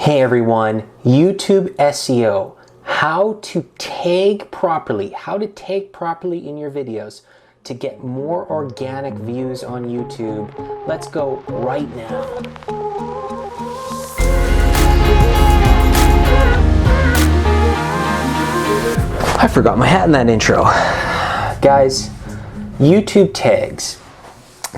Hey everyone, YouTube SEO, how to tag properly in your videos to get more organic views on YouTube. Let's go right now. I forgot my hat in that intro. Guys, YouTube tags.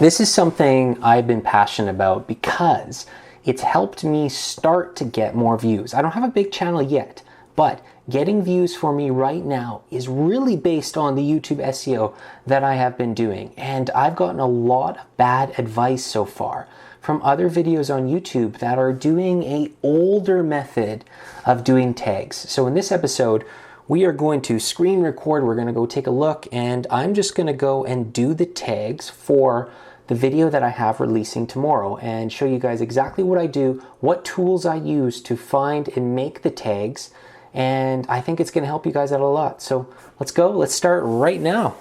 This is something I've been passionate about because it's helped me start to get more views. I don't have a big channel yet, but getting views for me right now is really based on the YouTube SEO that I have been doing. And I've gotten a lot of bad advice so far from other videos on YouTube that are doing an older method of doing tags. So in this episode, we are going to screen record, we're gonna go take a look, and I'm just gonna go and do the tags for the video that I have releasing tomorrow and show you guys exactly what I do, what tools I use to find and make the tags, and I think it's gonna help you guys out a lot. So let's start right now.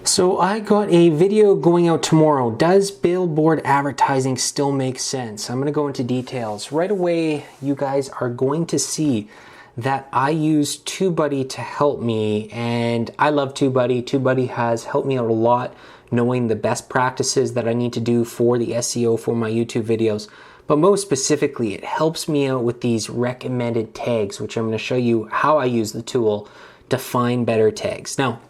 So I got a video going out tomorrow. Does billboard advertising still make sense? I'm gonna go into details. Right away, you guys are going to see that I use TubeBuddy to help me, and I love TubeBuddy. TubeBuddy has helped me out a lot, knowing the best practices that I need to do for the SEO for my YouTube videos. But most specifically, it helps me out with these recommended tags, which I'm going to show you how I use the tool to find better tags. Now,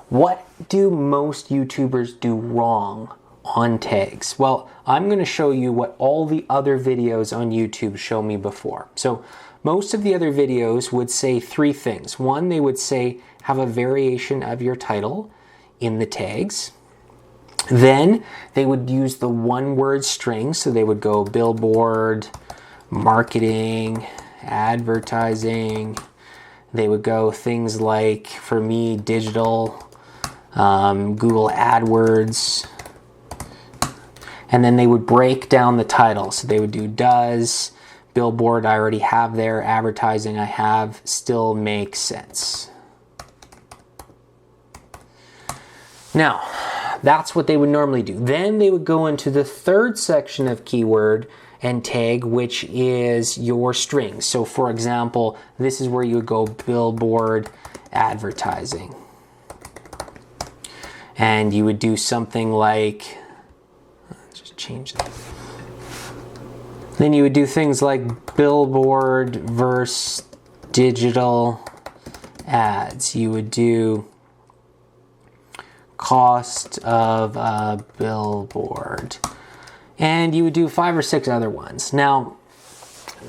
what do most YouTubers do wrong on tags? Well, I'm going to show you what all the other videos on YouTube show me before. So most of the other videos would say three things. One, they would say have a variation of your title in the tags. Then they would use the one-word string, so they would go billboard, marketing, advertising. They would go things like, for me, digital, Google AdWords. And then they would break down the title. So they would do does, billboard I already have there, advertising I have, still makes sense. Now, that's what they would normally do. Then they would go into the third section of keyword and tag, which is your strings. So for example, this is where you would go billboard advertising. And you would do something like, let's just change that. Then you would do things like billboard versus digital ads. You would do cost of a billboard. And you would do 5 or 6 other ones. Now,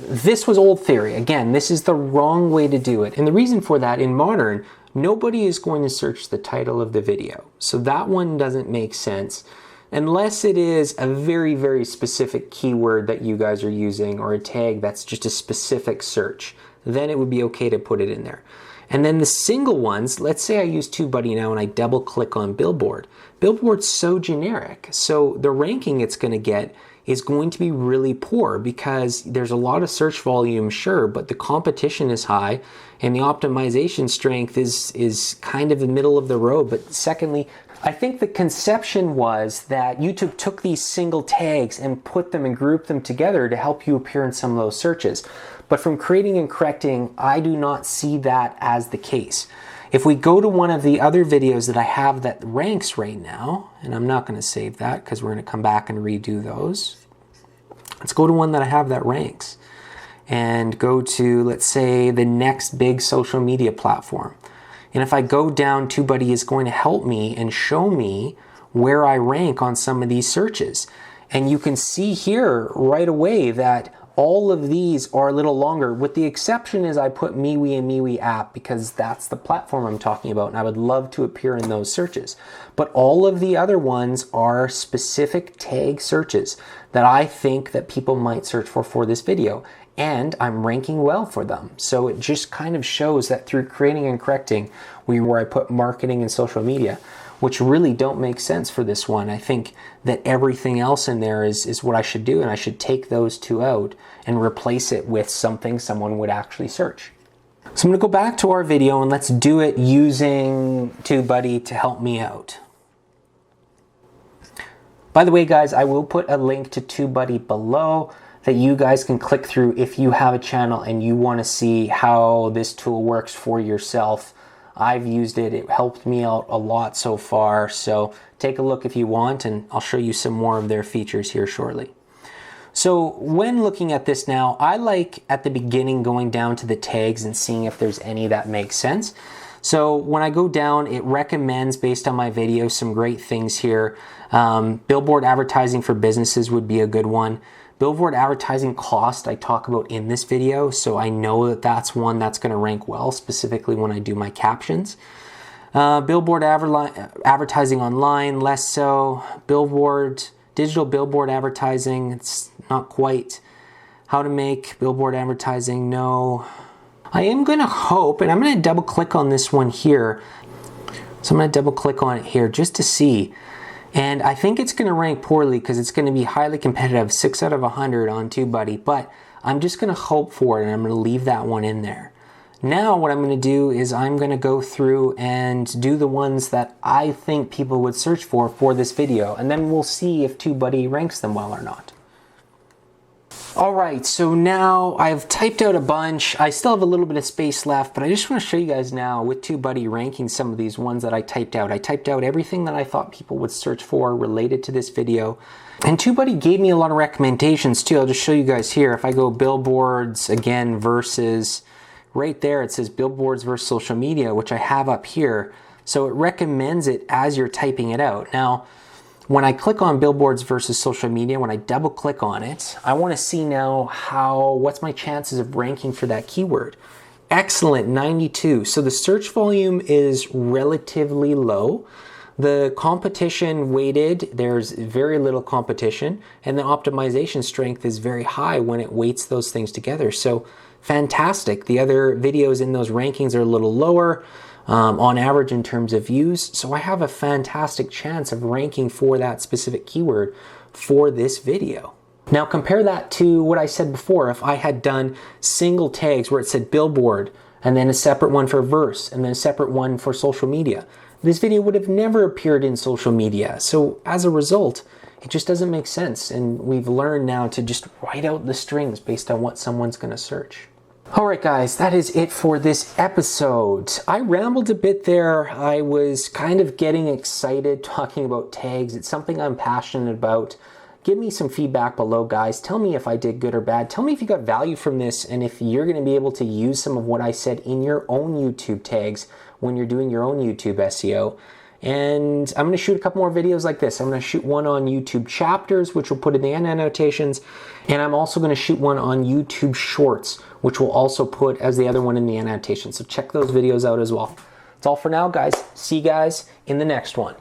this was old theory. Again, this is the wrong way to do it. And the reason for that, in modern, nobody is going to search the title of the video. So that one doesn't make sense unless it is a very, very specific keyword that you guys are using or a tag that's just a specific search. Then it would be okay to put it in there. And then the single ones, let's say I use TubeBuddy now and I double click on billboard. Billboard's so generic, so the ranking it's going to get is going to be really poor because there's a lot of search volume, sure, but the competition is high and the optimization strength is kind of the middle of the road. But secondly, I think the conception was that YouTube took these single tags and put them and grouped them together to help you appear in some of those searches. But from creating and correcting, I do not see that as the case. If we go to one of the other videos that I have that ranks right now, and I'm not going to save that because we're going to come back and redo those. Let's go to one that I have that ranks and go to, let's say, the next big social media platform. And if I go down, TubeBuddy is going to help me and show me where I rank on some of these searches. And you can see here right away that all of these are a little longer, with the exception is I put MeWe and MeWe app because that's the platform I'm talking about and I would love to appear in those searches. But all of the other ones are specific tag searches that I think that people might search for this video. And I'm ranking well for them. So it just kind of shows that through creating and correcting, where I put marketing and social media, which really don't make sense for this one. I think that everything else in there is what I should do, and I should take those two out and replace it with something someone would actually search. So I'm gonna go back to our video and let's do it using TubeBuddy to help me out. By the way, guys, I will put a link to TubeBuddy below. that you guys can click through if you have a channel and you want to see how this tool works for yourself. I've used it. It helped me out a lot so far. So take a look if you want, and I'll show you some more of their features here shortly. So when looking at this now, I like at the beginning going down to the tags and seeing if there's any that make sense. So when I go down, it recommends, based on my video, some great things here. Billboard advertising for businesses would be a good one. Billboard advertising cost I talk about in this video, so I know that that's one that's going to rank well, specifically when I do my captions. Billboard advertising online, less so. Digital billboard advertising, it's not quite. How to make billboard advertising, no. I am going to hope, and I'm going to double click on this one here. So I'm going to double click on it here just to see. And I think it's going to rank poorly because it's going to be highly competitive, 6 out of 100 on TubeBuddy, but I'm just going to hope for it, and I'm going to leave that one in there. Now what I'm going to do is I'm going to go through and do the ones that I think people would search for this video, and then we'll see if TubeBuddy ranks them well or not. Alright, so now I've typed out a bunch. I still have a little bit of space left, but I just want to show you guys now with TubeBuddy ranking some of these ones that I typed out. I typed out everything that I thought people would search for related to this video. And TubeBuddy gave me a lot of recommendations too. I'll just show you guys here. If I go billboards again versus, right there it says billboards versus social media, which I have up here. So it recommends it as you're typing it out. Now, when I click on billboards versus social media, when I double click on it, I want to see now what's my chances of ranking for that keyword. Excellent, 92. So the search volume is relatively low. The competition weighted, there's very little competition, and the optimization strength is very high when it weights those things together. So fantastic. The other videos in those rankings are a little lower. On average in terms of views. So I have a fantastic chance of ranking for that specific keyword for this video. Now compare that to what I said before. If I had done single tags where it said billboard and then a separate one for verse and then a separate one for social media, this video would have never appeared in social media. So as a result, it just doesn't make sense. And we've learned now to just write out the strings based on what someone's going to search. Alright guys, that is it for this episode. I rambled a bit there. I was kind of getting excited talking about tags. It's something I'm passionate about. Give me some feedback below, guys. Tell me if I did good or bad. Tell me if you got value from this and if you're going to be able to use some of what I said in your own YouTube tags when you're doing your own YouTube SEO. And I'm going to shoot a couple more videos like this. I'm going to shoot one on YouTube chapters, which we'll put in the end annotations. And I'm also going to shoot one on YouTube shorts, which we'll also put as the other one in the annotations. So check those videos out as well. That's all for now, guys. See you guys in the next one.